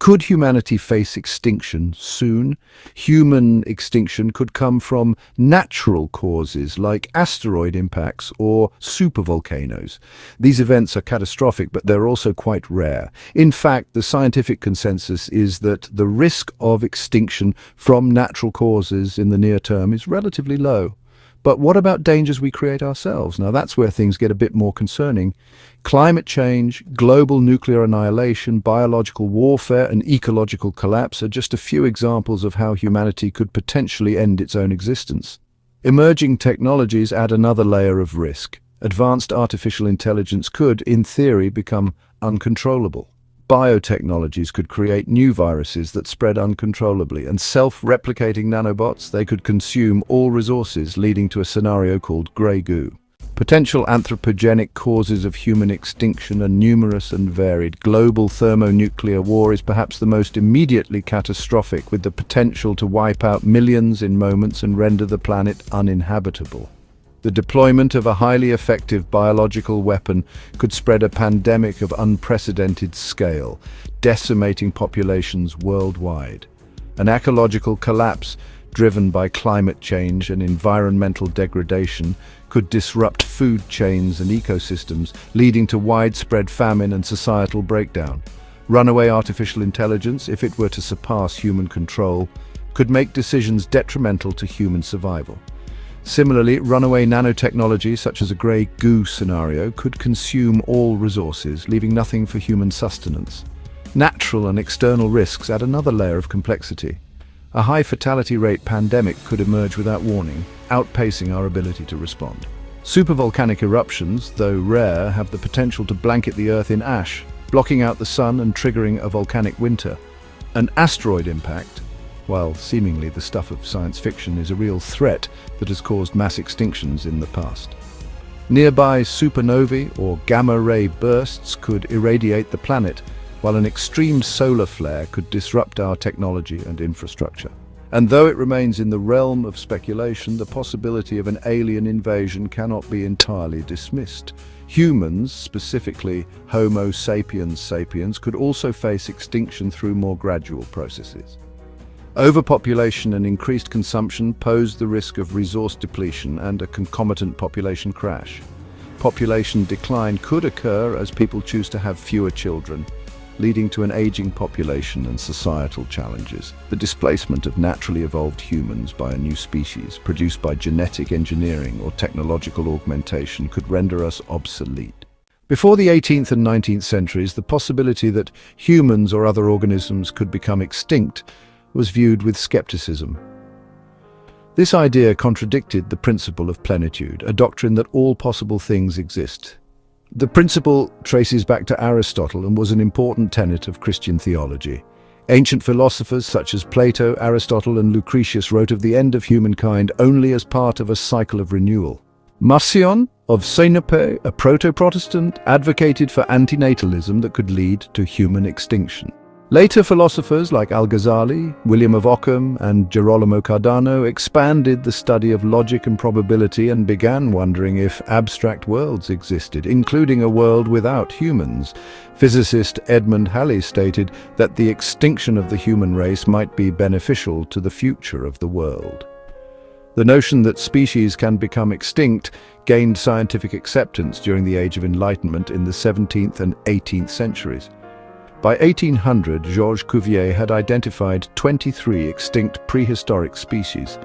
Could humanity face extinction soon? Human extinction could come from natural causes like asteroid impacts or supervolcanoes. These events are catastrophic, but they're also quite rare. In fact, the scientific consensus is that the risk of extinction from natural causes in the near term is relatively low. But what about dangers we create ourselves? Now that's where things get a bit more concerning. Climate change, global nuclear annihilation, biological warfare, and ecological collapse are just a few examples of how humanity could potentially end its own existence. Emerging technologies add another layer of risk. Advanced artificial intelligence could, in theory, become uncontrollable. Biotechnologies could create new viruses that spread uncontrollably, and self-replicating nanobots, they could consume all resources, leading to a scenario called grey goo. Potential anthropogenic causes of human extinction are numerous and varied. Global thermonuclear war is perhaps the most immediately catastrophic, with the potential to wipe out millions in moments and render the planet uninhabitable. The deployment of a highly effective biological weapon could spread a pandemic of unprecedented scale, decimating populations worldwide. An ecological collapse driven by climate change and environmental degradation could disrupt food chains and ecosystems, leading to widespread famine and societal breakdown. Runaway artificial intelligence, if it were to surpass human control, could make decisions detrimental to human survival. Similarly, runaway nanotechnology, such as a grey goo scenario, could consume all resources, leaving nothing for human sustenance. Natural and external risks add another layer of complexity. A high fatality rate pandemic could emerge without warning, outpacing our ability to respond. Supervolcanic eruptions, though rare, have the potential to blanket the Earth in ash, blocking out the sun and triggering a volcanic winter. An asteroid impact, while seemingly the stuff of science fiction, is a real threat that has caused mass extinctions in the past. Nearby supernovae or gamma-ray bursts could irradiate the planet, while an extreme solar flare could disrupt our technology and infrastructure. And though it remains in the realm of speculation, the possibility of an alien invasion cannot be entirely dismissed. Humans, specifically Homo sapiens sapiens, could also face extinction through more gradual processes. Overpopulation and increased consumption pose the risk of resource depletion and a concomitant population crash. Population decline could occur as people choose to have fewer children, leading to an aging population and societal challenges. The displacement of naturally evolved humans by a new species produced by genetic engineering or technological augmentation could render us obsolete. Before the 18th and 19th centuries, the possibility that humans or other organisms could become extinct was viewed with skepticism. This idea contradicted the principle of plenitude, a doctrine that all possible things exist. The principle traces back to Aristotle and was an important tenet of Christian theology. Ancient philosophers such as Plato, Aristotle, and Lucretius wrote of the end of humankind only as part of a cycle of renewal. Marcion of Sinope, a proto-Protestant, advocated for antinatalism that could lead to human extinction. Later philosophers like Al-Ghazali, William of Ockham, and Girolamo Cardano expanded the study of logic and probability and began wondering if abstract worlds existed, including a world without humans. Physicist Edmund Halley stated that the extinction of the human race might be beneficial to the future of the world. The notion that species can become extinct gained scientific acceptance during the Age of Enlightenment in the 17th and 18th centuries. By 1800, Georges Cuvier had identified 23 extinct prehistoric species.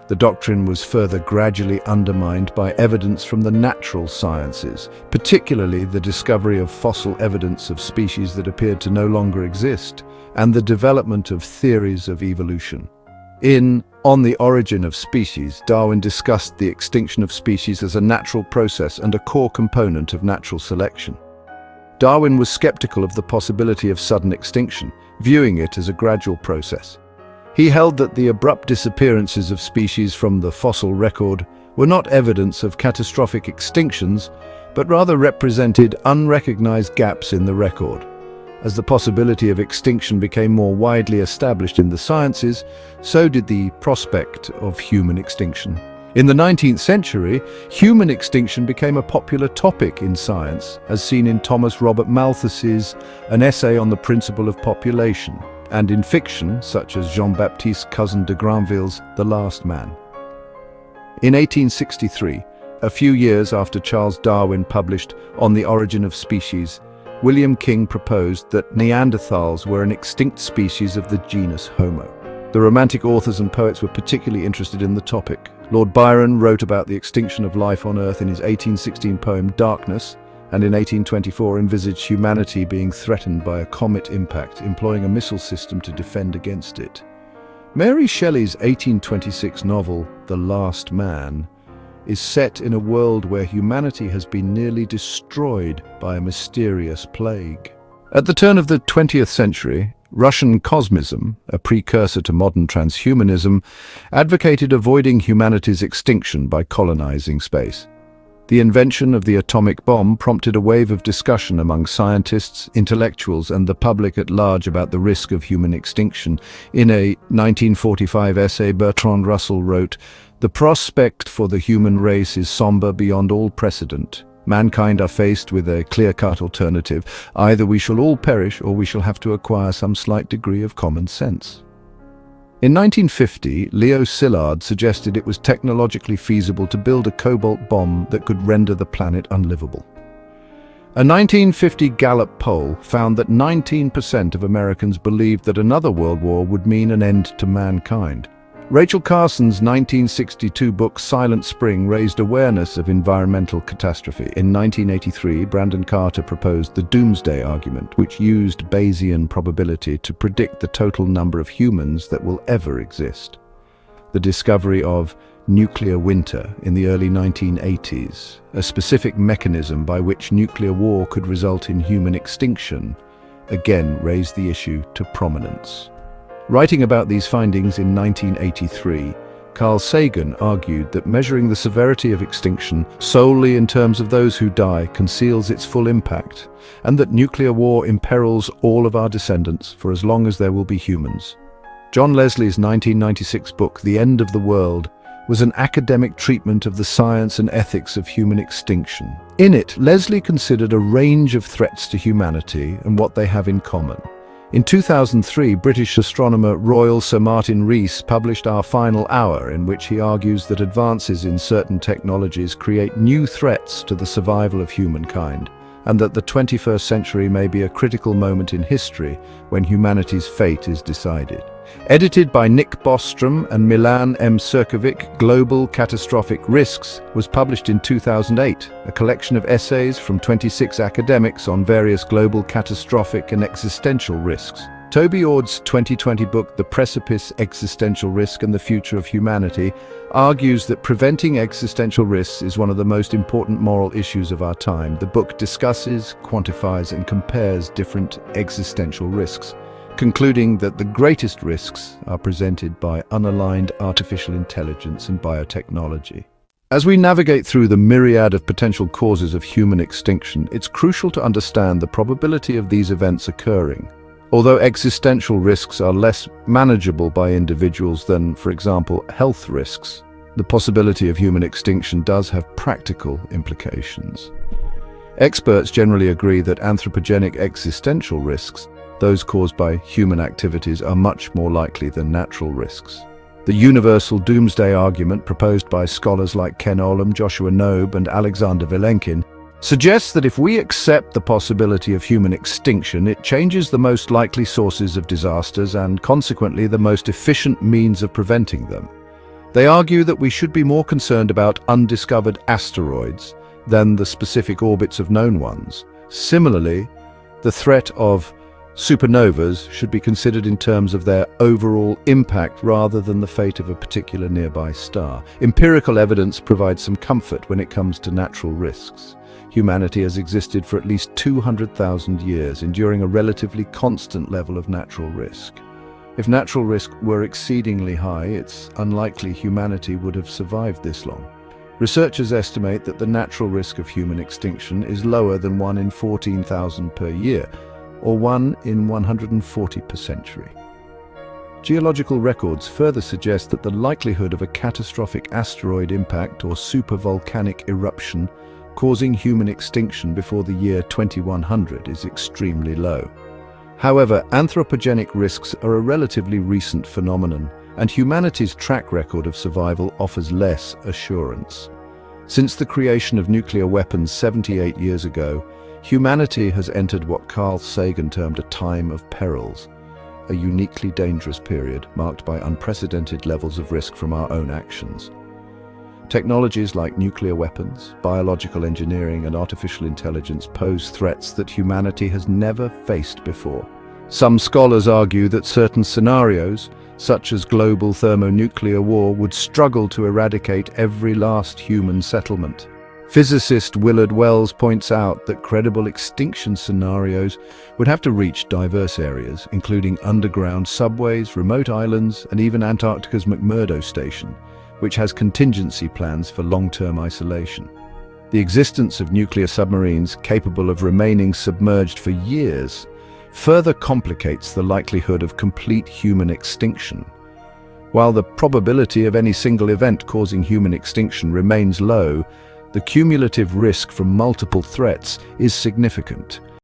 The doctrine was further gradually undermined by evidence from the natural sciences, particularly the discovery of fossil evidence of species that appeared to no longer exist, and the development of theories of evolution. In On the Origin of Species, Darwin discussed the extinction of species as a natural process and a core component of natural selection. Darwin was skeptical of the possibility of sudden extinction, viewing it as a gradual process. He held that the abrupt disappearances of species from the fossil record were not evidence of catastrophic extinctions, but rather represented unrecognized gaps in the record. As the possibility of extinction became more widely established in the sciences, so did the prospect of human extinction. In the 19th century, human extinction became a popular topic in science, as seen in Thomas Robert Malthus's An Essay on the Principle of Population, and in fiction, such as Jean-Baptiste Cousin de Granville's The Last Man. In 1863, a few years after Charles Darwin published On the Origin of Species, William King proposed that Neanderthals were an extinct species of the genus Homo. The Romantic authors and poets were particularly interested in the topic. Lord Byron wrote about the extinction of life on Earth in his 1816 poem Darkness, and in 1824 envisaged humanity being threatened by a comet impact, employing a missile system to defend against it. Mary Shelley's 1826 novel, The Last Man, is set in a world where humanity has been nearly destroyed by a mysterious plague. At the turn of the 20th century, Russian cosmism, a precursor to modern transhumanism, advocated avoiding humanity's extinction by colonizing space. The invention of the atomic bomb prompted a wave of discussion among scientists, intellectuals, and the public at large about the risk of human extinction. In a 1945 essay, Bertrand Russell wrote, "The prospect for the human race is somber beyond all precedent. Mankind are faced with a clear-cut alternative. Either we shall all perish or we shall have to acquire some slight degree of common sense." In 1950, Leo Szilard suggested it was technologically feasible to build a cobalt bomb that could render the planet unlivable. A 1950 Gallup poll found that 19% of Americans believed that another world war would mean an end to mankind. Rachel Carson's 1962 book Silent Spring raised awareness of environmental catastrophe. In 1983, Brandon Carter proposed the doomsday argument, which used Bayesian probability to predict the total number of humans that will ever exist. The discovery of nuclear winter in the early 1980s, a specific mechanism by which nuclear war could result in human extinction, again raised the issue to prominence. Writing about these findings in 1983, Carl Sagan argued that measuring the severity of extinction solely in terms of those who die conceals its full impact, and that nuclear war imperils all of our descendants for as long as there will be humans. John Leslie's 1996 book, The End of the World, was an academic treatment of the science and ethics of human extinction. In it, Leslie considered a range of threats to humanity and what they have in common. In 2003, British astronomer Royal Sir Martin Rees published Our Final Hour, in which he argues that advances in certain technologies create new threats to the survival of humankind, and that the 21st century may be a critical moment in history when humanity's fate is decided. Edited by Nick Bostrom and Milan M. Cirkovic, Global Catastrophic Risks was published in 2008, a collection of essays from 26 academics on various global catastrophic and existential risks. Toby Ord's 2020 book, The Precipice, Existential Risk and the Future of Humanity, argues that preventing existential risks is one of the most important moral issues of our time. The book discusses, quantifies, and compares different existential risks, concluding that the greatest risks are presented by unaligned artificial intelligence and biotechnology. As we navigate through the myriad of potential causes of human extinction, it's crucial to understand the probability of these events occurring. Although existential risks are less manageable by individuals than, for example, health risks, the possibility of human extinction does have practical implications. Experts generally agree that anthropogenic existential risks, those caused by human activities, are much more likely than natural risks. The universal doomsday argument proposed by scholars like Ken Olam, Joshua Knobe, and Alexander Vilenkin suggests that if we accept the possibility of human extinction, it changes the most likely sources of disasters and, consequently, the most efficient means of preventing them. They argue that we should be more concerned about undiscovered asteroids than the specific orbits of known ones. Similarly, the threat of supernovas should be considered in terms of their overall impact rather than the fate of a particular nearby star. Empirical evidence provides some comfort when it comes to natural risks. Humanity has existed for at least 200,000 years, enduring a relatively constant level of natural risk. If natural risk were exceedingly high, it's unlikely humanity would have survived this long. Researchers estimate that the natural risk of human extinction is lower than 1 in 14,000 per year, or 1 in 140 per century. Geological records further suggest that the likelihood of a catastrophic asteroid impact or supervolcanic eruption causing human extinction before the year 2100 is extremely low. However, anthropogenic risks are a relatively recent phenomenon, and humanity's track record of survival offers less assurance. Since the creation of nuclear weapons 78 years ago, humanity has entered what Carl Sagan termed a time of perils, a uniquely dangerous period marked by unprecedented levels of risk from our own actions. Technologies like nuclear weapons, biological engineering, and artificial intelligence pose threats that humanity has never faced before. Some scholars argue that certain scenarios, such as global thermonuclear war, would struggle to eradicate every last human settlement. Physicist Willard Wells points out that credible extinction scenarios would have to reach diverse areas, including underground subways, remote islands, and even Antarctica's McMurdo Station, which has contingency plans for long-term isolation. The existence of nuclear submarines capable of remaining submerged for years further complicates the likelihood of complete human extinction. While the probability of any single event causing human extinction remains low, the cumulative risk from multiple threats is significant.